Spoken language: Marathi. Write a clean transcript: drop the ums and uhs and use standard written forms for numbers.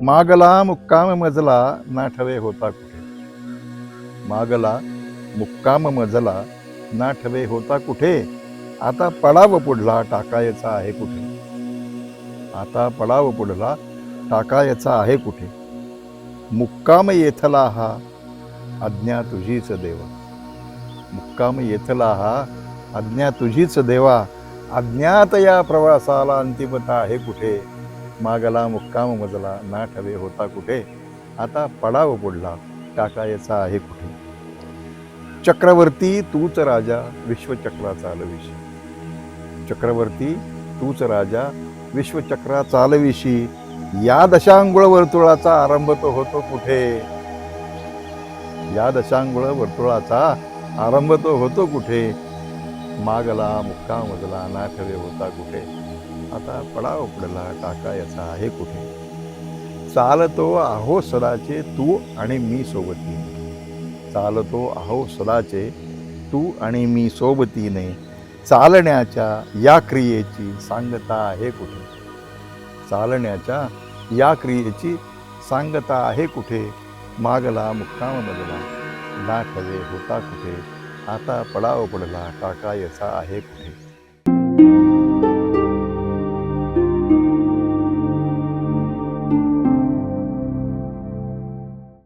मागला मुक्काम मजला ना ठवे होता कुठे. मागला मुक्काम मजला ना ठवे होता कुठे. आता पडाव पुढला टाकायचा आहे कुठे. आता पडाव पुढला टाकायचा आहे कुठे. मुक्काम येथला हा आज्ञा तुझीच देवा. मुक्काम येथला हा आज्ञा तुझीच देवा. अज्ञात या प्रवासाला अंतिमता आहे कुठे. मागला मुक्काम मजला ना ठवे होता कुठे. आता पडाव पुढला टाकायचा आहे कुठे. चक्रवर्ती तूच राजा विश्वचक्रा चालविशी. चक्रवर्ती तूच राजा विश्वचक्रा चालविशी. या दशांगुळ वर्तुळाचा आरंभ तो होतो कुठे. या दशांगुळ वर्तुळाचा आरंभ तो होतो कुठे. मागला मुक्काम मजला ना ठवे होता कुठे. आता पडाव पडला टाकायचा आहे कुठे. चालतो आहो सदाचे तू आणि मी सोबतीने. चालतो आहो सदाचे तू आणि मी सोबतीने. चालण्याच्या या क्रियेची सांगता आहे कुठे. चालण्याच्या या क्रियेची सांगता आहे कुठे. मागला मुक्काम मजला ना ठवे होता कुठे. आता पडाव पडला टाकायचा आहे कुठे.